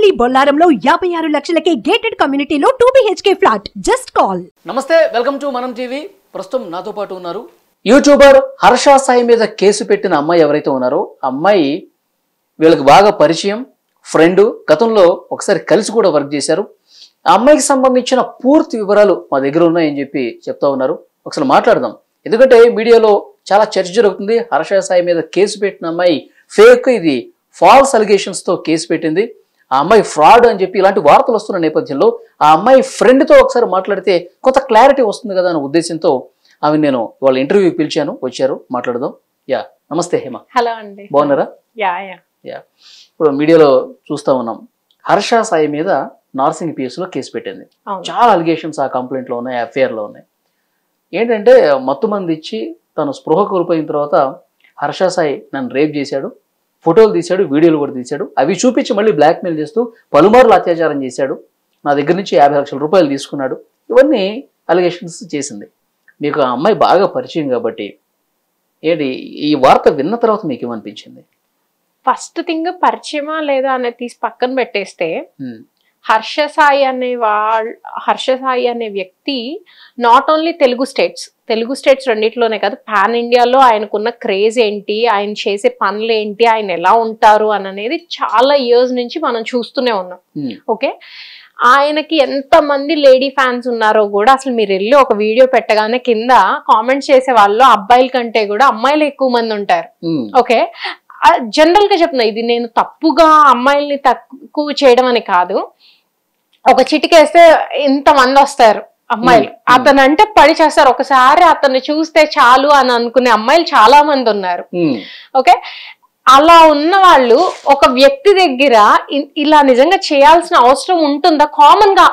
మీ బొల్లారంలో 56 లక్షలకే gated కమ్యూనిటీలో 2 BHK flat. Just call. నమస్తే, welcome to మనం టీవీ. ప్రస్తుతం నాతో పాటు ఉన్నారు యూట్యూబర్ హర్ష సాయి మీద కేసు పెట్టిన అమ్మాయి ఎవరైతే ఉన్నారో అమ్మాయి వీళ్ళకి బాగా పరిచయం, ఫ్రెండ్, గతంలో ఒకసారి కలిసి కూడా వర్క్ చేశారు. ఆ అమ్మాయికి సంబంధించిన పూర్తి వివరాలు మా దగ్గర ఉన్నాయని చెప్పి చెప్తా ఉన్నారు. ఒకసారి మాట్లాడదాం. ఎందుకంటే మీడియాలో చాలా చర్చ జరుగుతుంది. హర్ష సాయి మీద కేసు పెట్టిన అమ్మాయి ఫేక్, ఇది ఫాల్స్ అలిగేషన్స్ తో కేసు పెట్టింది, ఆ అమ్మాయి ఫ్రాడ్ అని చెప్పి ఇలాంటి వార్తలు వస్తున్న నేపథ్యంలో ఆ అమ్మాయి ఫ్రెండ్తో ఒకసారి మాట్లాడితే కొంత క్లారిటీ వస్తుంది కదా అనే ఉద్దేశంతో ఆమె నేను వాళ్ళ ఇంటర్వ్యూ పిలిచాను, వచ్చారు, మాట్లాడదాం. యా, నమస్తే హేమ. హలో అండి. బాగున్నారా? యా. ఇప్పుడు మీడియాలో చూస్తా ఉన్నాం, హర్ష సాయి మీద నార్సింగ్ పిఎస్ లో కేసు పెట్టింది. చాలా అలిగేషన్స్ ఆ కంప్లైంట్ లో ఉన్నాయి, ఎఫ్ఐఆర్ లో ఉన్నాయి. ఏంటంటే మత్తు మంది ఇచ్చి తను స్పృహ కోల్పోయిన తర్వాత హర్ష సాయి నన్ను రేప్ చేశాడు, ఫోటోలు తీశాడు, వీడియోలు కూడా తీశాడు, అవి చూపించి మళ్ళీ బ్లాక్మెయిల్ చేస్తూ పలుమార్లు అత్యాచారం చేశాడు, నా దగ్గర నుంచి 50 లక్షల రూపాయలు తీసుకున్నాడు, ఇవన్నీ అలిగేషన్స్ చేసింది. మీకు ఆ అమ్మాయి బాగా పరిచయం కాబట్టి ఏంటి ఈ వార్త విన్న తర్వాత మీకు ఏమనిపించింది? ఫస్ట్ థింగ్ పరిచయమా లేదా అనేది తీసి పక్కన పెట్టేస్తే, హర్ష సాయి అనే వ్యక్తి నాట్ ఓన్లీ తెలుగు స్టేట్స్ రెండిట్లోనే కాదు, పాన్ ఇండియాలో ఆయనకున్న క్రేజ్ ఏంటి, ఆయన చేసే పనులు ఏంటి, ఆయన ఎలా ఉంటారు అనేది చాలా ఇయర్స్ నుంచి మనం చూస్తూనే ఉన్నాం. ఓకే, ఆయనకి ఎంతమంది లేడీ ఫ్యాన్స్ ఉన్నారో కూడా అసలు మీరు వెళ్ళి ఒక వీడియో పెట్టగానే కింద కామెంట్స్ చేసే వాళ్ళు అబ్బాయిల కంటే కూడా అమ్మాయిలు ఎక్కువ మంది ఉంటారు. ఓకే, జనరల్ గా చెప్తున్నా, ఇది నేను తప్పుగా అమ్మాయిల్ని తక్కువ చేయడం అని కాదు, ఒక చిటికేస్తే ఇంతమంది వస్తారు అమ్మాయిలు, అతను అంటే పడి చేస్తారు, ఒకసారి అతన్ని చూస్తే చాలు అని అనుకునే అమ్మాయిలు చాలా మంది ఉన్నారు. ఓకే, అలా ఉన్న వాళ్ళు ఒక వ్యక్తి దగ్గర ఇలా నిజంగా చేయాల్సిన అవసరం ఉంటుందా?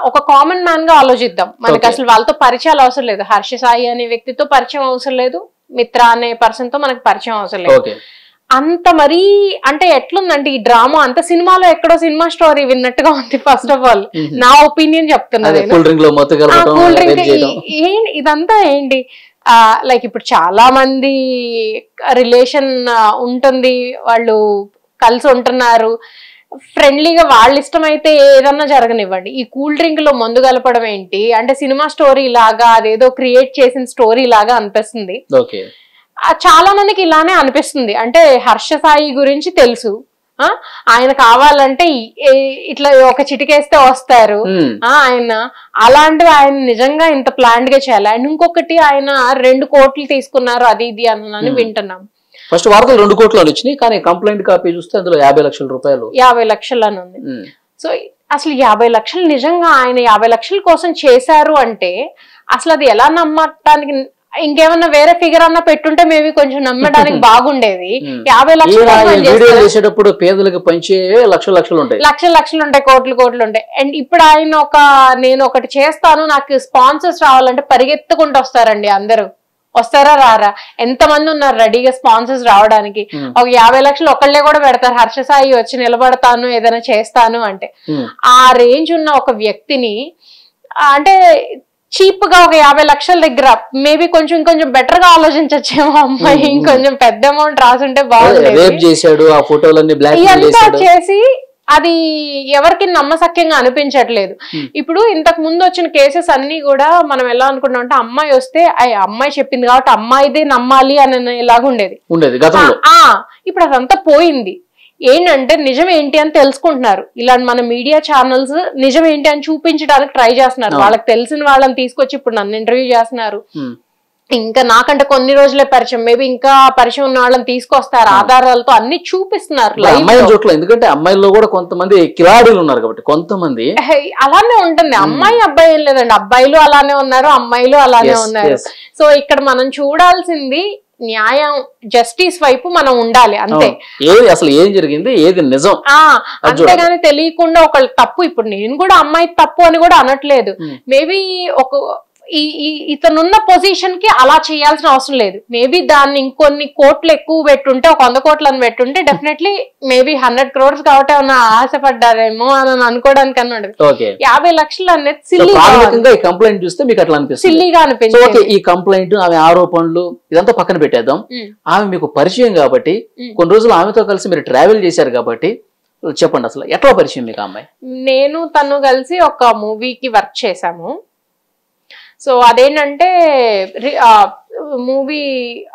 ఒక కామన్ మ్యాన్ గా ఆలోచిద్దాం. మనకి అసలు వాళ్ళతో పరిచయాలు అవసరం లేదు. హర్ష సాయి అనే వ్యక్తితో పరిచయం అవసరం లేదు, మిత్ర అనే పర్సన్ తో మనకి పరిచయం అవసరం లేదు. అంత మరీ అంటే ఎట్లుందంటే ఈ డ్రామా అంత సినిమాలో ఎక్కడో సినిమా స్టోరీ విన్నట్టుగా ఉంది. ఫస్ట్ ఆఫ్ ఆల్ నా ఒపీనియన్ చెప్తున్నా, కూల్ డ్రింక్ ఇదంతా ఏంటి? లైక్ ఇప్పుడు చాలా మంది రిలేషన్ ఉంటుంది, వాళ్ళు కలిసి ఉంటున్నారు, ఫ్రెండ్లీగా వాళ్ళ ఇష్టం అయితే ఏదన్నా జరగనివ్వండి. ఈ కూల్ డ్రింక్ లో మందు కలపడం ఏంటి అంటే సినిమా స్టోరీ లాగా, అదేదో క్రియేట్ చేసిన స్టోరీ లాగా అనిపిస్తుంది. చాలా మందికి ఇలానే అనిపిస్తుంది. అంటే హర్ష సాయి గురించి తెలుసు, ఆయన కావాలంటే ఇట్లా ఒక చిటికేస్తే వస్తారు ఆయన, అలాంటివి ఆయన నిజంగా ఇంత ప్లాంట్ గా చేయాలి. అండ్ ఇంకొకటి, ఆయన 2 కోట్లు తీసుకున్నారు అది ఇది అని వింటున్నాం. ఫస్ట్ వార్తలు 2 కోట్లు వచ్చినాయి, కానీ కంప్లైంట్ కాపీ చూస్తే అందులో 50 లక్షల రూపాయలు 50 లక్షలు అని ఉంది. సో అసలు 50 లక్షలు నిజంగా ఆయన 50 లక్షల కోసం చేశారు అంటే అసలు అది ఎలా నమ్మటానికి? ఇంకేమన్నా వేరే ఫిగర్ అన్నా పెట్టుంటే మేబీ కొంచెం నమ్మడానికి బాగుండేది. 50 లక్షలు పేదలకు పంచే లక్షలు ఉంటాయి, కోట్లు ఉంటాయి. అండ్ ఇప్పుడు ఆయన నేను ఒకటి చేస్తాను, నాకు స్పాన్సర్స్ రావాలంటే పరిగెత్తుకుంటూ వస్తారండి. అందరూ వస్తారా రారా? ఎంతమంది ఉన్నారు రెడీగా స్పాన్సర్స్ రావడానికి? ఒక 50 లక్షలు ఒకళ్ళే కూడా పెడతారు. హర్ష సాయి వచ్చి నిలబడతాను, ఏదైనా చేస్తాను అంటే. ఆ రేంజ్ ఉన్న ఒక వ్యక్తిని అంటే చీప్ గా ఒక 50 లక్షల దగ్గర మేబీ కొంచెం బెటర్ గా ఆలోచించచ్చేమో అమ్మాయి, ఇంకొంచెం పెద్ద అమౌంట్ రాసుంటే బాగుండేది. చేసి అది ఎవరికి నమ్మసక్యంగా అనిపించట్లేదు. ఇప్పుడు ఇంతకు ముందు వచ్చిన కేసెస్ అన్ని కూడా మనం ఎలా అనుకుంటాం అంటే, అమ్మాయి వస్తే అమ్మాయి చెప్పింది కాబట్టి అమ్మాయిదే నమ్మాలి అని ఇలాగుండేది. ఇప్పుడు అదంతా పోయింది. ఏంటంటే నిజం ఏంటి అని తెలుసుకుంటున్నారు. ఇలాంటి మన మీడియా ఛానల్స్ నిజం ఏంటి అని చూపించడానికి ట్రై చేస్తున్నారు. వాళ్ళకి తెలిసిన వాళ్ళని తీసుకొచ్చి ఇప్పుడు నన్ను ఇంటర్వ్యూ చేస్తున్నారు. ఇంకా నాకంటే కొన్ని రోజులే పరిచయం, మేబీ ఇంకా పరిచయం ఉన్న వాళ్ళని తీసుకొస్తారు, ఆధారాలతో అన్ని చూపిస్తున్నారు. ఎందుకంటే అమ్మాయిల్లో కూడా కొంతమంది కిలాడీలు ఉన్నారు కాబట్టి కొంతమంది అలానే ఉంటుంది. అమ్మాయి అబ్బాయి ఏం లేదండి, అబ్బాయిలు అలానే ఉన్నారు, అమ్మాయిలు అలానే ఉన్నారు. సో ఇక్కడ మనం చూడాల్సింది న్యాయం, జస్టిస్ వైపు మనం ఉండాలి అంతే. అసలు ఏం జరిగింది, ఏది నిజం, అంతేగాని తెలియకుండా ఒకళ్ళు తప్పు. ఇప్పుడు నేను కూడా అమ్మాయి తప్పు అని కూడా అనట్లేదు. మేబీ ఇతనున్న పొజిషన్ కి అలా చేయాల్సిన అవసరం లేదు. మేబీ దాన్ని ఇంకొన్ని కోట్లు ఎక్కువ పెట్టుంటే, ఒక 100 కోట్లను పెట్టుంటే డెఫినెట్లీ మేబీ 100 crores కాబట్టి ఏమన్నా ఆశపడ్డారేమో అని అనుకోవడానికి అన్నాడు. 50 లక్షలు అనేది సిల్లీగా అనిపించింది. ఈ కంప్లైంట్, ఆమె ఆరోపణలు ఇదంతా పక్కన పెట్టేద్దాం. ఆమె మీకు పరిచయం కాబట్టి, కొన్ని రోజులు ఆమెతో కలిసి మీరు ట్రావెల్ చేశారు కాబట్టి చెప్పండి అసలు ఎట్లా పరిచయం మీకు అమ్మాయి? నేను తను కలిసి ఒక మూవీకి వర్క్ చేశాము. సో అదేంటంటే మూవీ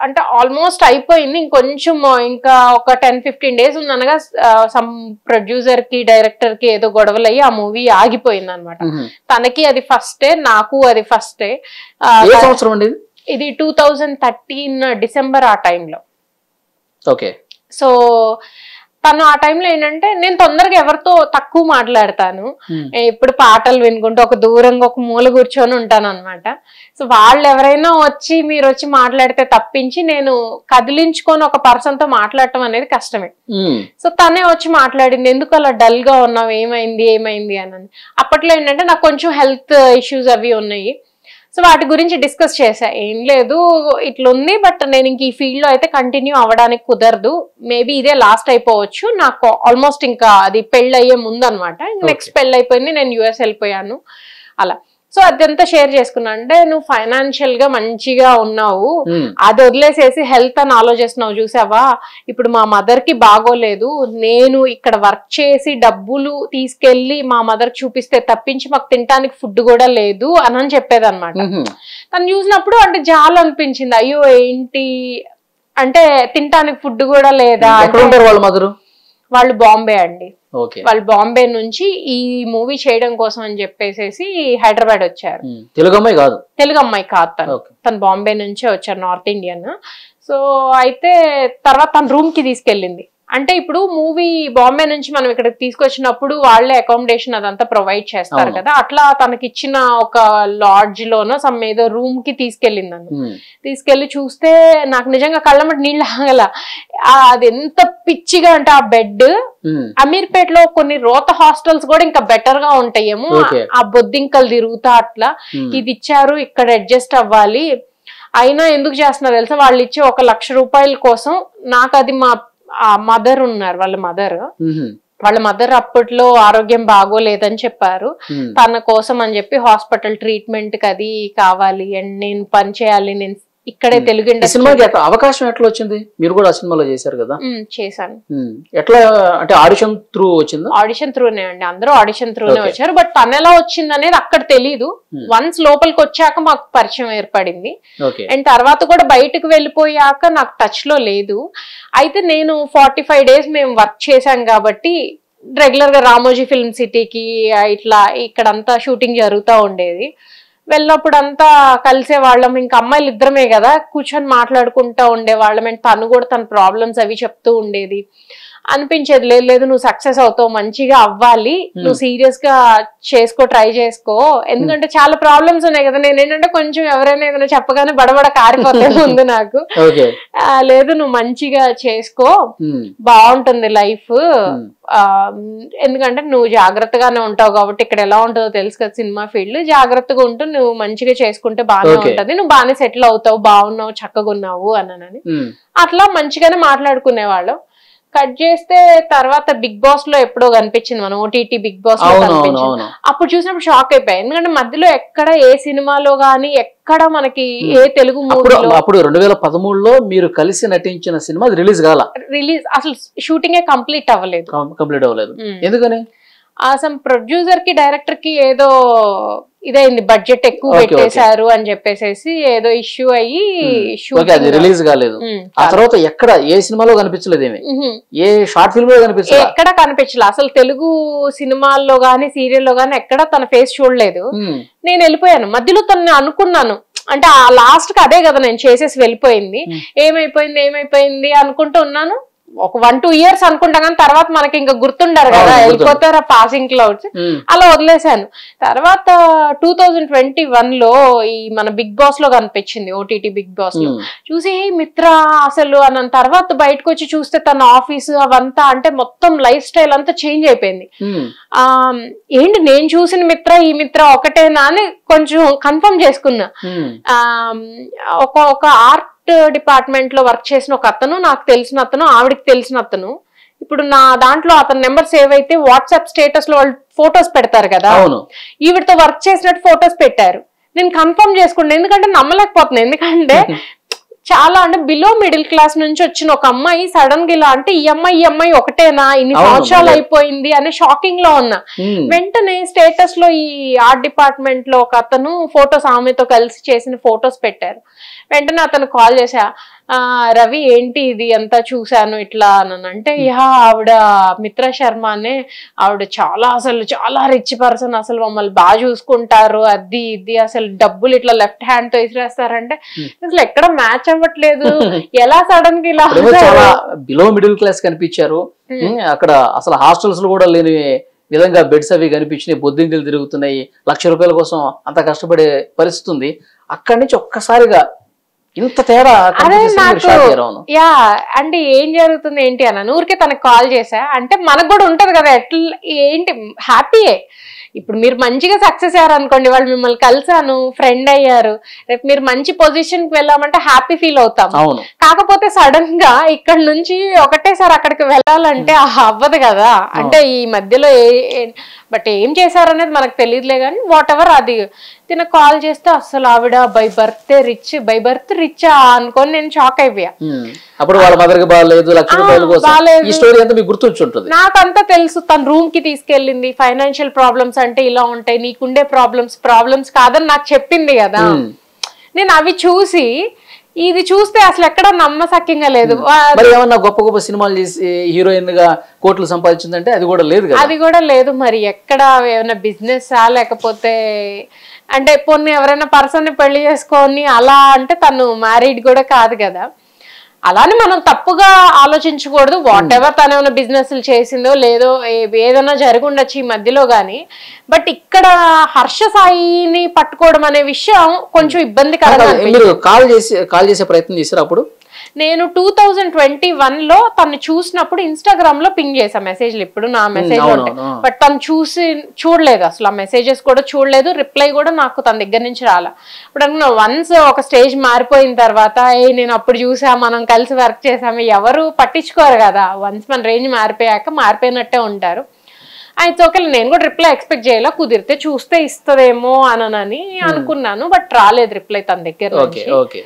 అంటే ఆల్మోస్ట్ అయిపోయింది, ఇంకొంచెం ఇంకా ఒక 10-15 days ఉందనగా సమ్ ప్రొడ్యూసర్ కి డైరెక్టర్ కి ఏదో గొడవలు అయ్యి ఆ మూవీ ఆగిపోయింది అనమాట. తనకి అది ఫస్టే, నాకు అది ఫస్టే. ఇది 2013 December ఆ టైంలో. ఓకే. సో తను ఆ టైంలో ఏంటంటే నేను తొందరగా ఎవరితో తక్కువ మాట్లాడతాను, ఇప్పుడు పాటలు వినుకుంటూ ఒక దూరంగా ఒక మూల కూర్చొని ఉంటాను అనమాట. సో వాళ్ళు ఎవరైనా వచ్చి మీరు వచ్చి మాట్లాడితే తప్పించి నేను కదిలించుకొని ఒక పర్సన్ తో మాట్లాడటం అనేది కష్టమే. సో తనే వచ్చి మాట్లాడింది, ఎందుకు అలా డల్ గా ఉన్నావు, ఏమైంది అని. అప్పట్లో ఏంటంటే నాకు కొంచెం హెల్త్ ఇష్యూస్ అవి ఉన్నాయి. సో వాటి గురించి డిస్కస్ చేశా, ఏం లేదు ఇట్లుంది, బట్ నేను ఇంక ఈ ఫీల్డ్ లో అయితే కంటిన్యూ అవ్వడానికి కుదరదు, మేబీ ఇదే లాస్ట్ అయిపోవచ్చు, నాకు ఆల్మోస్ట్ ఇంకా అది పెళ్ళి అయ్యే ముందు అనమాట. నెక్స్ట్ పెళ్ళి అయిపోయింది, నేను US వెళ్ళిపోయాను అలా. సో అదంతా షేర్ చేసుకున్నా. అంటే నువ్వు ఫైనాన్షియల్ గా మంచిగా ఉన్నావు, అది వదిలేసేసి హెల్త్ అని ఆలోచిస్తున్నావు చూసావా, ఇప్పుడు మా మదర్ కి బాగోలేదు, నేను ఇక్కడ వర్క్ చేసి డబ్బులు తీసుకెళ్లి మా మదర్ చూపిస్తే తప్పించి మాకు తినడానికి ఫుడ్ కూడా లేదు అని చెప్పేది అనమాట. తను చూసినప్పుడు అంటే జాలి అనిపించింది, అయ్యో ఏంటి అంటే తినడానికి ఫుడ్ కూడా లేదా. వాళ్ళు బాంబే అండి. వాళ్ళు బాంబే నుంచి ఈ మూవీ చేయడం కోసం అని చెప్పేసి హైదరాబాద్ వచ్చారు. తెలుగు అమ్మాయి కాదు తను బాంబే నుంచే వచ్చారు, నార్త్ ఇండియన్. సో అయితే తర్వాత తన రూమ్ కి తీసుకెళ్ళింది. అంటే ఇప్పుడు మూవీ బాంబే నుంచి మనం ఇక్కడ తీసుకొచ్చినప్పుడు వాళ్ళే అకామిడేషన్ అదంతా ప్రొవైడ్ చేస్తారు కదా, అట్లా తనకి ఇచ్చిన ఒక లాడ్జ్ లోనో సమ్ ఏదో రూమ్ కి తీసుకెళ్ళింది నన్ను. తీసుకెళ్లి చూస్తే నాకు నిజంగా కళ్ళమటి నీళ్ళు ఆగల, అది ఎంత పిచ్చిగా అంటే ఆ బెడ్ అమీర్పేటలో కొన్ని రోత హాస్టల్స్ కూడా ఇంకా బెటర్ గా ఉంటాయేమో, ఆ బొద్దింకలు తిరుగుతా అట్లా. ఇది ఇచ్చారు, ఇక్కడ అడ్జస్ట్ అవ్వాలి, అయినా ఎందుకు చేస్తున్నారు తెలుసా, వాళ్ళు ఇచ్చే 1 లక్ష రూపాయల కోసం నాకు అది మా మదర్ ఉన్నారు, వాళ్ళ మదర్ అప్పట్లో ఆరోగ్యం బాగోలేదని చెప్పారు, తన కోసం అని చెప్పి హాస్పిటల్ ట్రీట్మెంట్ కి అది కావాలి అండ్ నేను పని చేయాలి, నేను ఇక్కడే తెలుగు ఇండస్ట్రీ. అవకాశం ఎట్లా వచ్చింది? మీరు కూడా సినిమాలో చేశారు కదా? చేశాను. ఎట్లా అంటే ఆడిషన్ త్రూ వచ్చిందా? ఆడిషన్ త్రూనే అండి, అందరూ ఆడిషన్ త్రూనే వచ్చారు. బట్ తను ఎలా వచ్చింది అనేది అక్కడ తెలీదు, వన్స్ లోపలికి వచ్చాక మాకు పరిచయం ఏర్పడింది. అండ్ తర్వాత కూడా బయటకు వెళ్ళిపోయాక నాకు టచ్ లో లేదు. అయితే నేను 45 days మేము వర్క్ చేశాం కాబట్టి రెగ్యులర్ గా రామోజీ ఫిల్మ్ సిటీకి ఇట్లా ఇక్కడంతా షూటింగ్ జరుగుతూ ఉండేది. వెళ్ళినప్పుడు అంతా కలిసే వాళ్ళం, ఇంకా అమ్మాయిలు ఇద్దరమే కదా, కూర్చొని మాట్లాడుకుంటూ ఉండేవాళ్ళం. అండ్ తను కూడా తన ప్రాబ్లమ్స్ అవి చెప్తూ ఉండేది. అనిపించేది, లేదు నువ్వు సక్సెస్ అవుతావు, మంచిగా అవ్వాలి, నువ్వు సీరియస్ గా చేసుకో, ట్రై చేసుకో, ఎందుకంటే చాలా ప్రాబ్లమ్స్ ఉన్నాయి కదా. నేను ఏంటంటే కొంచెం ఎవరైనా ఏదైనా చెప్పగానే బడబడ కారిపోతే ముందు నాకు, లేదు నువ్వు మంచిగా చేసుకో, బాగుంటుంది లైఫ్, ఎందుకంటే నువ్వు జాగ్రత్తగానే ఉంటావు కాబట్టి, ఇక్కడ ఎలా ఉంటుందో తెలుసు కదా సినిమా ఫీల్డ్, జాగ్రత్తగా ఉంటూ నువ్వు మంచిగా చేసుకుంటే బాగానే ఉంటది, నువ్వు బాగానే సెటిల్ అవుతావు, బాగున్నావు, చక్కగా ఉన్నావు అని అట్లా మంచిగానే మాట్లాడుకునేవాళ్ళం. కట్ చేస్తే తర్వాత బిగ్ బాస్ లో ఎప్పుడో కనిపించింది, మనం OTT బిగ్ బాస్ లో కనిపించింది. అప్పుడు చూసినప్పుడు షాక్ అయిపోయాయి, ఎందుకంటే మధ్యలో ఎక్కడ ఏ సినిమాలో గానీ ఎక్కడ మనకి ఏ తెలుగు మూవీలో. అప్పుడు 2013లో మీరు కలిసి నటించిన సినిమా రిలీజ్ అసలు షూటింగే కంప్లీట్ అవ్వలేదు. ఎందుకని? అసలు ప్రొడ్యూసర్ కి డైరెక్టర్ కి ఏదో ఇదైంది, బడ్జెట్ ఎక్కువ పెట్టేశారు అని చెప్పేసి ఏదో ఇష్యూ అయ్యి రిలీజ్ కాలేదు. ఆ తర్వాత ఎక్కడ ఏ సినిమాలో కనిపించలేదు, ఏ షార్ట్ ఫిల్మ్ లో కనిపించలేదు, ఎక్కడ కనిపించలేదు. అసలు తెలుగు సినిమాల్లో గానీ సీరియల్లో గానీ ఎక్కడ తన ఫేస్ చూడలేదు. నేను వెళ్ళిపోయాను మధ్యలో, తను అనుకున్నాను అంటే ఆ లాస్ట్ కి అదే కదా నేను చేసేసి వెళ్ళిపోయింది, ఏమైపోయింది అనుకుంటూ ఉన్నాను. ఒక 1-2 years అనుకుంటా, కానీ తర్వాత మనకి ఇంకా గుర్తుండారు కదా, వెళ్ళిపోతారు ఆ పాసింగ్ క్లౌడ్స్, అలా వదిలేశాను. తర్వాత 2021లో ఈ మన బిగ్ బాస్ లో కనిపించింది, OTT బిగ్ బాస్ లో చూసి మిత్ర అసలు అన్న తర్వాత బయటకు వచ్చి చూస్తే తన ఆఫీస్ అవంతా అంటే మొత్తం లైఫ్ స్టైల్ అంతా చేంజ్ అయిపోయింది. ఏంటి నేను చూసిన మిత్ర ఈ మిత్ర ఒకటేనా అని కొంచెం కన్ఫర్మ్ చేసుకున్నా. ఒక ఆర్ట్ డిపార్ట్మెంట్ లో వర్క్ చేసిన ఒక అతను, నాకు తెలిసిన అతను, ఆవిడకి తెలిసిన అతను, ఇప్పుడు నా దాంట్లో అతని నెంబర్ సేవ్ అయితే వాట్సాప్ స్టేటస్ లో వాళ్ళు ఫొటోస్ పెడతారు కదా, ఈవిడతో వర్క్ చేసినట్టు ఫొటోస్ పెట్టారు. నేను కన్ఫర్మ్ చేసుకున్నాను, ఎందుకంటే నమ్మలేకపోతున్నాను, ఎందుకంటే చాలా అంటే బిలో మిడిల్ క్లాస్ నుంచి వచ్చిన ఒక అమ్మాయి సడన్ గా ఇలా అంటే ఈ అమ్మాయి ఒకటేనా, ఇన్ని సంవత్సరాలు అయిపోయింది అనే షాకింగ్ లో ఉన్నా. వెంటనే స్టేటస్ లో ఈ ఆర్ట్ డిపార్ట్మెంట్ లో ఒక అతను ఫొటోస్ ఆమెతో కలిసి చేసిన ఫొటోస్ పెట్టారు. వెంటనే అతను కాల్ చేసా, రవి ఏంటి ఇది అంతా చూశాను ఇట్లా అని అంటే, ఆవిడ మిత్ర శర్మ అనే ఆవిడ అసలు చాలా రిచ్ పర్సన్, అసలు మమ్మల్ని బాగా చూసుకుంటారు, అది ఇది అసలు డబ్బులు ఇట్లా లెఫ్ట్ హ్యాండ్ తో ఇసిరేస్తారంటే అసలు ఎక్కడ మ్యాచ్ అవ్వట్లేదు, ఎలా సడన్ గా ఇలా బిలో మిడిల్ క్లాస్ కనిపించారు. అక్కడ అసలు హాస్టల్స్ కూడా లేని విధంగా బెడ్స్ అవి కనిపించినాయి, బొద్దింకలు తిరుగుతున్నాయి, ₹1,00,000 కోసం అంత కష్టపడే పరిస్థితి ఉంది. అక్కడి నుంచి ఒక్కసారిగా ఇంత తేడా. యా అంటే ఏం జరుగుతుంది ఏంటి అన్న ఊరికే తనకు కాల్ చేసా అంటే మనకు కూడా ఉంటది కదా ఎట్లా ఏంటి హ్యాపీయే. ఇప్పుడు మీరు మంచిగా సక్సెస్ అయ్యారు అనుకోండి, వాళ్ళు మిమ్మల్ని కలిసాను, ఫ్రెండ్ అయ్యారు, రేపు మీరు మంచి పొజిషన్ కి వెళ్ళామంటే హ్యాపీ ఫీల్ అవుతాం. కాకపోతే సడన్ గా ఇక్కడ నుంచి ఒకటేసారి అక్కడికి వెళ్ళాలంటే అవ్వదు కదా. అంటే ఈ మధ్యలో బట్ ఏం చేశారనేది మనకు తెలియదులే కానీ వాట్ ఎవర్. అది తిన కాల్ చేస్తే అసలు ఆవిడ బై బర్త్ రిచ్ అనుకొని నేను షాక్ అయిపోయా. నాకంతా తెలుసు. తన రూమ్ కి తీసుకెళ్ళింది, ఫైనాన్షియల్ ప్రాబ్లమ్స్ అంటే ఇలా ఉంటాయి, నీకుండే ప్రాబ్లమ్స్ కాదని నాకు చెప్పింది కదా. నేను అవి చూసి ఇది చూస్తే అసలు ఎక్కడ నమ్మసక్యంగా లేదు. గొప్ప గొప్ప సినిమాలు చేసి హీరోయిన్ గా కోట్లు సంపాదించిందంటే అది కూడా లేదు. మరి ఎక్కడ ఏమైనా బిజినెస్ లేకపోతే అంటే పొన్ని ఎవరైనా పర్సన్ ని పెళ్లి చేసుకొని అలా అంటే తను మ్యారీడ్ కూడా కాదు కదా. అలానే మనం తప్పుగా ఆలోచించకూడదు. వాట్ ఎవర్ తను ఏమైనా బిజినెస్ చేసిందో లేదో ఏదైనా జరిగి ఉండొచ్చు ఈ మధ్యలో గానీ. బట్ ఇక్కడ హర్ష సాయిని పట్టుకోవడం అనే విషయం కొంచెం ఇబ్బందికరంగా. కాల్ చేసే ప్రయత్నం చేశారు అప్పుడు. నేను 2021లో తను చూసినప్పుడు ఇన్స్టాగ్రామ్ లో పింగ్ చేసా మెసేజ్లు. ఇప్పుడు నా మెసేజ్ ఉంటాయి బట్ తను చూడలేదు అసలు, ఆ మెసేజెస్ కూడా చూడలేదు, రిప్లై కూడా నాకు తన దగ్గర నుంచి రాలా. ఇప్పుడు అనుకున్నా వన్స్ ఒక స్టేజ్ మారిపోయిన తర్వాత నేను అప్పుడు చూసా, మనం కలిసి వర్క్ చేసాము, ఎవరు పట్టించుకోరు కదా. వన్స్ మన రేంజ్ మారిపోయినట్టే ఉంటారు. అయితే ఓకే నేను కూడా రిప్లై ఎక్స్పెక్ట్ చేయాలా, కుదిరితే చూస్తే ఇస్తుందేమో అని అనుకున్నాను. బట్ రాలేదు రిప్లై తన దగ్గర నుంచి.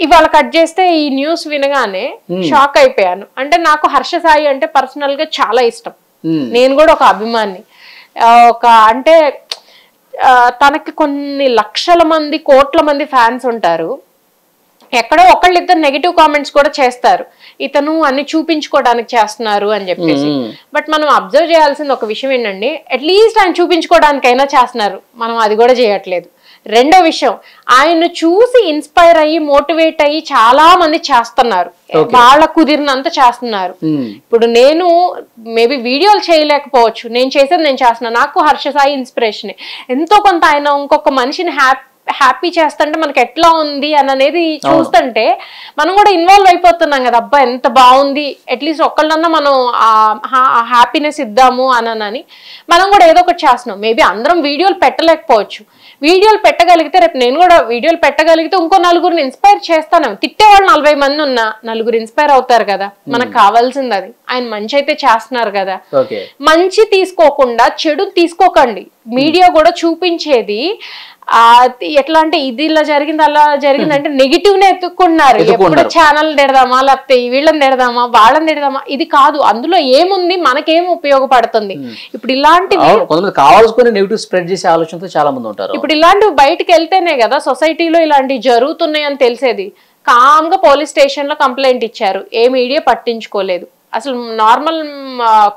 ఇవాళ కట్ చేస్తే ఈ న్యూస్ వినగానే షాక్ అయిపోయాను. అంటే నాకు హర్ష సాయి అంటే పర్సనల్ గా చాలా ఇష్టం, నేను కూడా ఒక అభిమాని. అంటే తనకి కొన్ని లక్షల మంది కోట్ల మంది ఫ్యాన్స్ ఉంటారు. ఎక్కడో ఒకళ్ళిద్దరు నెగిటివ్ కామెంట్స్ కూడా చేస్తారు, ఇతను అన్ని చూపించుకోవడానికి చేస్తున్నారు అని చెప్పేసి. బట్ మనం అబ్జర్వ్ చేయాల్సిన ఒక విషయం ఏంటండి, అట్లీస్ట్ ఆయన చూపించుకోవడానికైనా చేస్తున్నారు, మనం అది కూడా చేయట్లేదు. రెండో విషయం, ఆయన చూసి ఇన్స్పైర్ అయ్యి మోటివేట్ అయ్యి చాలా మంది చేస్తున్నారు, వాళ్ళ కుదిరినంత చేస్తున్నారు. ఇప్పుడు నేను మేబీ వీడియోలు చేయలేకపోవచ్చు, నేను చేసేది నేను చేస్తున్నాను. నాకు హర్ష సాయి ఇన్స్పిరేషన్. ఎంతో కొంత ఆయన ఇంకొక మనిషిని హ్యాపీ చేస్తుంటే మనకి ఎట్లా ఉంది అనేది చూస్తుంటే మనం కూడా ఇన్వాల్వ్ అయిపోతున్నాం కదా. అబ్బా ఎంత బాగుంది, అట్లీస్ట్ ఒక్కళ్ళన్నా మనం హ్యాపీనెస్ ఇద్దాము అని మనం కూడా ఏదో ఒకటి చేస్తున్నాం. మేబీ అందరం వీడియోలు పెట్టలేకపోవచ్చు, వీడియోలు పెట్టగలిగితే రేపు నేను కూడా వీడియోలు పెట్టగలిగితే ఇంకో నలుగురిని ఇన్స్పైర్ చేస్తాను. తిట్టేవాళ్ళు 40 మంది ఉన్నా నలుగురు ఇన్స్పైర్ అవుతారు కదా, మనకు కావాల్సింది అది. ఆయన మంచి అయితే చేస్తున్నారు కదా, మంచి తీసుకోకుండా చెడు తీసుకోకండి. మీడియా కూడా చూపించేది ఎట్లా అంటే ఇది ఇలా జరిగింది అలా జరిగింది అంటే నెగిటివ్ నే ఎత్తుకున్నారు. ఎప్పుడు ఛానల్ తిడదామా, లేకపోతే వీళ్ళని తిడదామా, వాళ్ళని తిడదామా, ఇది కాదు. అందులో ఏముంది, మనకేం ఉపయోగపడుతుంది. ఇప్పుడు ఇలాంటివి ఇప్పుడు ఇలాంటివి బయటకు వెళ్తేనే కదా సొసైటీలో ఇలాంటివి జరుగుతున్నాయి అని తెలిసేది. కామ్ గా పోలీస్ స్టేషన్ లో కంప్లైంట్ ఇచ్చారు, ఏ మీడియా పట్టించుకోలేదు. అసలు నార్మల్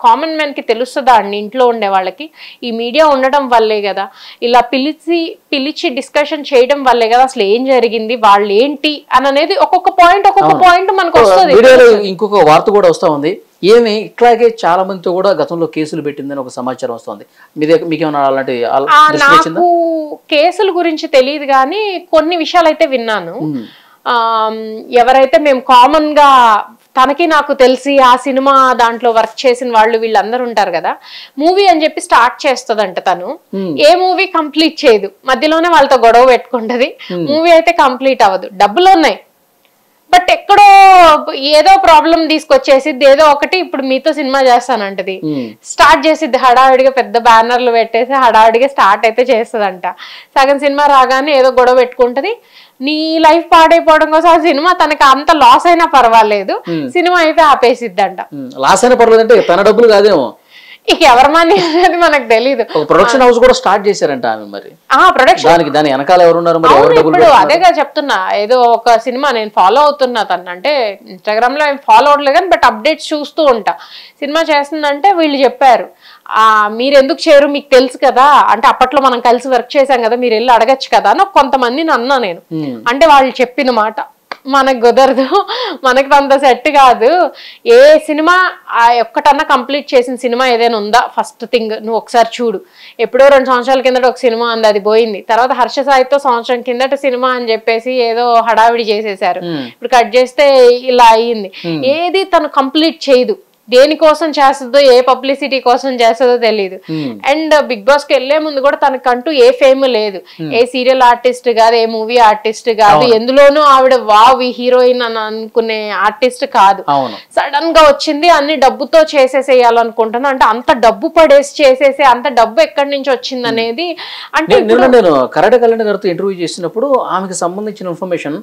కామన్ మ్యాన్ కి తెలుస్తుందా అండి, ఇంట్లో ఉండే వాళ్ళకి? ఈ మీడియా ఉండడం వల్లే కదా, ఇలా పిలిచి డిస్కషన్ చేయడం వల్లే కదా అసలు ఏం జరిగింది, వాళ్ళు ఏంటి అనేది ఒక్కొక్క పాయింట్ మనకు వస్తుంది. ఇంకొక వార్త కూడా వస్తా ఉంది, ఏమి ఇట్లాగే చాలా మందితో కూడా గతంలో కేసులు పెట్టిందని ఒక సమాచారం వస్తుంది. మీకేమన్నా అలాంటి? నాకు కేసుల గురించి తెలియదు కానీ కొన్ని విషయాలు అయితే విన్నాను. ఎవరైతే మేము కామన్ గా తనకి నాకు తెలిసి ఆ సినిమా దాంట్లో వర్క్ చేసిన వాళ్ళు వీళ్ళందరూ ఉంటారు కదా, మూవీ అని చెప్పి స్టార్ట్ చేస్తుందంట తను. ఏ మూవీ కంప్లీట్ చేయదు, మధ్యలోనే వాళ్ళతో గొడవ పెట్టుకుంటది. మూవీ అయితే కంప్లీట్ అవ్వదు, డబ్బులు ఉన్నాయి బట్ ఎక్కడో ఏదో ప్రాబ్లం తీసుకొచ్చేసిద్ది, ఏదో ఒకటి ఇప్పుడు మీతో సినిమా చేస్తానంటది, స్టార్ట్ చేసిద్ది హడావిడిగా, పెద్ద బ్యానర్లు పెట్టేసి హడావిడిగా స్టార్ట్ అయితే చేస్తుందంట. సగం సినిమా రాగానే ఏదో గొడవ పెట్టుకుంటది, నీ లైఫ్ పాడైపోవడం కోసం ఆ సినిమా తనకి అంత లాస్ అయినా పర్వాలేదు, సినిమా అయితే ఆపేసిద్దంట. లాస్ అయినా పర్వాలేదు అంటే తన డబ్బులు కాదేమో, ఇక ఎవరి మనీ అనేది మనకు తెలీదు. ప్రొడక్షన్ హౌస్ కూడా స్టార్ట్ చేశారంట ఆమె. మరి ప్రొడక్షన్ దాని వెనకాల ఎవరున్నారు మరి? ఇప్పుడు అదేగా చెప్తున్నా, ఏదో ఒక సినిమా నేను ఫాలో అవుతున్నా తను, అంటే ఇన్స్టాగ్రామ్ లో ఫాలో అవట్లేదు కానీ బట్ అప్డేట్స్ చూస్తూ ఉంటా. సినిమా చేస్తుందంటే వీళ్ళు చెప్పారు, మీరు ఎందుకు చేయరు, మీకు తెలుసు కదా, అంటే అప్పట్లో మనం కలిసి వర్క్ చేశాం కదా, మీరు వెళ్ళి అడగచ్చు కదా అని కొంతమందిని అన్నా నేను. అంటే వాళ్ళు చెప్పిన మాట మనకు కుదరదు, మనకి అంత సెట్ కాదు, ఏ సినిమా ఒక్కటన్నా కంప్లీట్ చేసిన సినిమా ఏదైనా ఉందా, ఫస్ట్ థింగ్ నువ్వు ఒకసారి చూడు. ఎప్పుడో 2 సంవత్సరాల కిందట ఒక సినిమా ఉంది, అది పోయింది. తర్వాత హర్ష సాయితో సంవత్సరం కిందట సినిమా అని చెప్పేసి ఏదో హడావిడి చేసేసారు, ఇప్పుడు కట్ చేస్తే ఇలా అయ్యింది. ఏది తను కంప్లీట్ చేయదు, దేనికోసం చేస్తుందో, ఏ పబ్లిసిటీ కోసం చేస్తుందో తెలియదు. అండ్ బిగ్ బాస్ కి వెళ్లే ముందు కూడా తనకంటూ ఏ ఫేమ్ లేదు, ఏ సీరియల్ ఆర్టిస్ట్ కాదు, ఏ మూవీ ఆర్టిస్ట్ కాదు, ఎందులోనూ ఆవిడ వావ్ హీరోయిన్ అని అనుకునే ఆర్టిస్ట్ కాదు. సడన్ గా వచ్చింది, అన్ని డబ్బుతో చేసేసేయాలనుకుంటున్నా, అంటే అంత డబ్బు పడేసి చేసేసి అంత డబ్బు ఎక్కడి నుంచి వచ్చింది అనేది. అంటే నేను కరాటే కళ్యాణ్ గారితో ఇంటర్వ్యూ చేసినప్పుడు ఆమెకి సంబంధించిన ఇన్ఫర్మేషన్,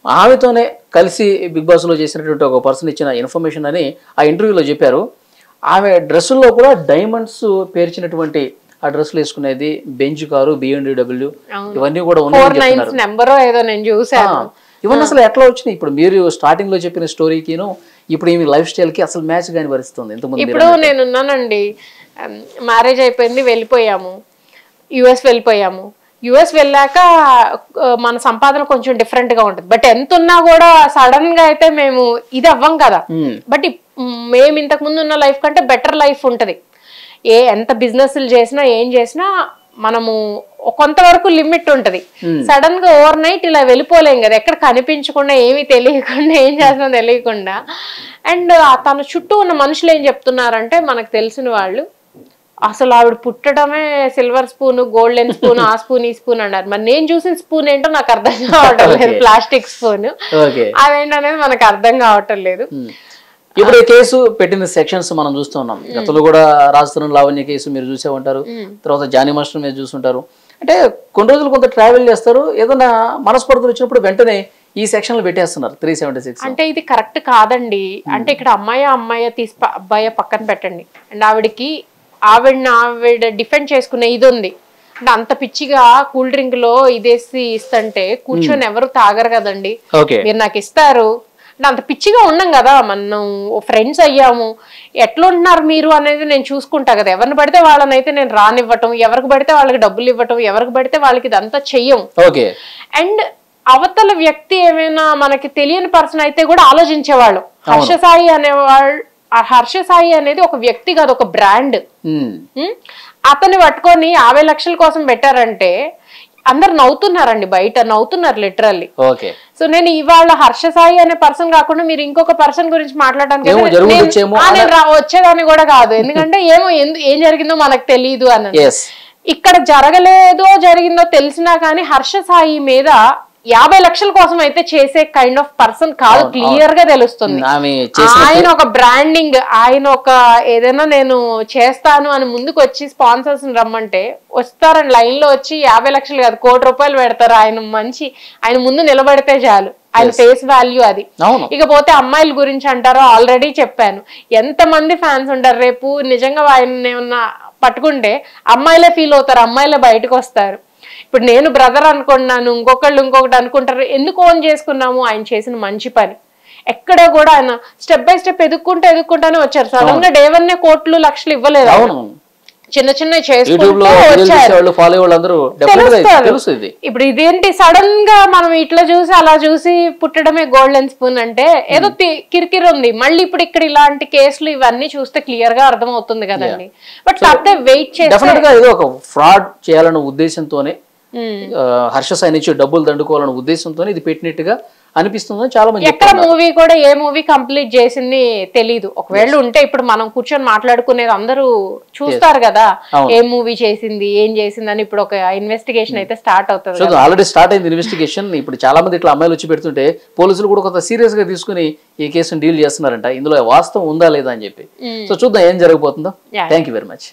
ఆమెతోనే కలిసి బిగ్ బాస్ లో చేసినటువంటి ఒక పర్సన్ ఇచ్చిన ఇన్ఫర్మేషన్ అని ఆ ఇంటర్వ్యూలో చెప్పారు. ఆమె డ్రెస్సుల్లో కూడా డైమండ్స్ పేర్చినటువంటి ఆ డ్రెస్సులు వేసుకునేది, బెంచ్ కారు, BMW, ఇవన్నీ కూడా ఉన్నాయి. ఇవన్నీ అసలు ఎట్లా వచ్చినాయి? ఇప్పుడు మీరు స్టార్టింగ్ లో చెప్పిన స్టోరీకిను ఇప్పుడు ఈ లైఫ్ స్టైల్ కి అసలు మ్యాచ్ గాని పరిస్థితుంది. ఇప్పుడు నేనున్నానండి, మ్యారేజ్ అయిపోయింది, వెళ్ళిపోయాము, యుఎస్ వెళ్ళిపోయాము. యుఎస్ వెళ్ళాక మన సంపాదన కొంచెం డిఫరెంట్ గా ఉంటుంది, బట్ ఎంత ఉన్నా కూడా సడన్ గా అయితే మేము ఇది అవ్వం కదా. బట్ మేము ఇంతకు ముందు ఉన్న లైఫ్ కంటే బెటర్ లైఫ్ ఉంటది. ఎంత బిజినెస్లు చేసినా ఏం చేసినా మనము కొంతవరకు లిమిట్ ఉంటది. సడన్ గా ఓవర్ నైట్ ఇలా వెళ్ళిపోలేం కదా, ఎక్కడ కనిపించకుండా, ఏమీ తెలియకుండా, ఏం చేసినా తెలియకుండా. అండ్ తన చుట్టూ ఉన్న మనుషులు ఏం చెప్తున్నారంటే, మనకు తెలిసిన వాళ్ళు అసలు ఆవిడ పుట్టడమే సిల్వర్ స్పూన్, గోల్డెన్ స్పూన్, ఆ స్పూన్, ఈ స్పూన్ అన్నారు. మరి నేను చూసిన స్పూన్ ఏంటో నాకు అర్థం కావటం లేదు, ప్లాస్టిక్ స్పూన్, అదేంటనేది మనకు అర్థం కావటం లేదు. ఇప్పుడు ఈ కేసు పెట్టిన సెక్షన్స్ మనం చూస్తున్నాం. గతంలో కూడా రాజస్థానం లావణ్య కేసు మీరు చూసే ఉంటారు, తర్వాత జానీ మాస్టర్ మీరు చూసుంటారు. అంటే కొన్ని రోజులు కొంత ట్రావెల్ చేస్తారు, ఏదైనా మనస్పర్ధలు వచ్చినప్పుడు వెంటనే ఈ సెక్షన్ లో పెట్టేస్తున్నారు 376. అంటే ఇది కరెక్ట్ కాదండి. అంటే ఇక్కడ అమ్మాయి తీసి అబ్బాయి పక్కన పెట్టండి, అండ్ ఆవిడ డిఫెండ్ చేసుకునే ఇది ఉంది. అంటే అంత పిచ్చిగా కూల్ డ్రింక్ లో ఇదేసి ఇస్తుంటే కూర్చొని ఎవరు తాగరు కదండి, మీరు నాకు ఇస్తారు అంటే అంత పిచ్చిగా ఉన్నాం కదా, మనం ఫ్రెండ్స్ అయ్యాము, ఎట్లుంటున్నారు మీరు అనేది నేను చూసుకుంటా కదా. ఎవరిని పడితే వాళ్ళనైతే నేను రానివ్వటం, ఎవరికి పడితే వాళ్ళకి డబ్బులు ఇవ్వటం, ఎవరికి పడితే వాళ్ళకి ఇదంతా చెయ్యం. అండ్ అవతల వ్యక్తి ఏమైనా మనకి తెలియని పర్సన్ అయితే కూడా ఆలోచించేవాళ్ళు. హర్ష సాయి అనేది ఒక వ్యక్తి కాదు, ఒక బ్రాండ్. అతన్ని పట్టుకొని 50 లక్షల కోసం పెట్టారంటే అందరు నవ్వుతున్నారండి, బయట నవ్వుతున్నారు లిటరల్లీ. సో నేను ఇవాళ హర్ష సాయి అనే పర్సన్ కాకుండా మీరు ఇంకొక పర్సన్ గురించి మాట్లాడడానికి వచ్చేదాన్ని కూడా కాదు, ఎందుకంటే ఏం జరిగిందో మనకు తెలియదు అని. ఇక్కడ జరగలేదో జరిగిందో తెలిసినా కానీ హర్ష సాయి మీద 50 లక్షల కోసం అయితే చేసే కైండ్ ఆఫ్ పర్సన్ కాదు, క్లియర్ గా తెలుస్తుంది. ఆయన ఒక బ్రాండింగ్, ఆయన ఒక ఏదైనా నేను చేస్తాను అని ముందుకు వచ్చి స్పాన్సర్స్ రమ్మంటే వస్తారని లైన్ లో వచ్చి 50 లక్షలు కాదు, 1 కోటి రూపాయలు పెడతారు. ఆయన ముందు నిలబడితే చాలు, ఆయన ఫేస్ వాల్యూ అది. ఇకపోతే అమ్మాయిల గురించి అంటారో ఆల్రెడీ చెప్పాను, ఎంత మంది ఫ్యాన్స్ ఉంటారు. రేపు నిజంగా ఆయన ఏమన్నా పట్టుకుంటే అమ్మాయిలే ఫీల్ అవుతారు, అమ్మాయిలే బయటకు వస్తారు. ఇప్పుడు నేను బ్రదర్ అనుకున్నాను, ఇంకొకటి అనుకుంటారు. ఎందుకు ఓన్ చేసుకున్నాము? ఆయన చేసిన మంచి పని. ఎక్కడ కూడా ఆయన స్టెప్ బై స్టెప్ ఎదుక్కుంటానే వచ్చారు. సడన్ గా డే 1 కోట్లు లక్షలు ఇవ్వలేదు, చిన్న చిన్న చేసుకుంటూ వచ్చారు. ఇప్పుడు ఇదేంటి సడన్ గా మనం ఇట్లా చూసి అలా చూసి పుట్టడమే గోల్డెన్ స్పూన్ అంటే ఏదో కిరికిరి ఉంది. మళ్ళీ ఇప్పుడు ఇక్కడ ఇలాంటి కేసులు ఇవన్నీ చూస్తే క్లియర్ గా అర్థం అవుతుంది కదండి. బట్ కాకపోతే వెయిట్ చేసి ఒక ఫ్రాడ్ చేయాలన్న ఉద్దేశంతోనే హర్ష సాయి నుంచి డబ్బులు దండుకోవాలన్న ఉద్దేశంతో ఇది పెట్టినట్టుగా అనిపిస్తుందని చాలా మంది ఎక్కడ మూవీ కూడా ఏ మూవీ కంప్లీట్ చేసింది తెలీదు. ఒకవేళ ఉంటే ఇప్పుడు మనం కూర్చొని మాట్లాడుకునేది అందరూ చూస్తారు కదా, ఏ మూవీ చేసింది ఏం చేసింది అని. ఇప్పుడు ఒక ఇన్వెస్టిగేషన్ అయితే స్టార్ట్ అవుతుంది, ఆల్రెడీ స్టార్ట్ అయింది ఇన్వెస్టిగేషన్. ఇప్పుడు చాలా మంది ఇట్లా అమ్మాయిలు వచ్చి పెడుతుంటే పోలీసులు కూడా కొంత సీరియస్ గా తీసుకుని ఈ కేసును డీల్ చేస్తున్నారంట, ఇందులో వాస్తవం ఉందా లేదా అని చెప్పి. సో చూద్దాం ఏం జరగబోతుందో. Thank you very much.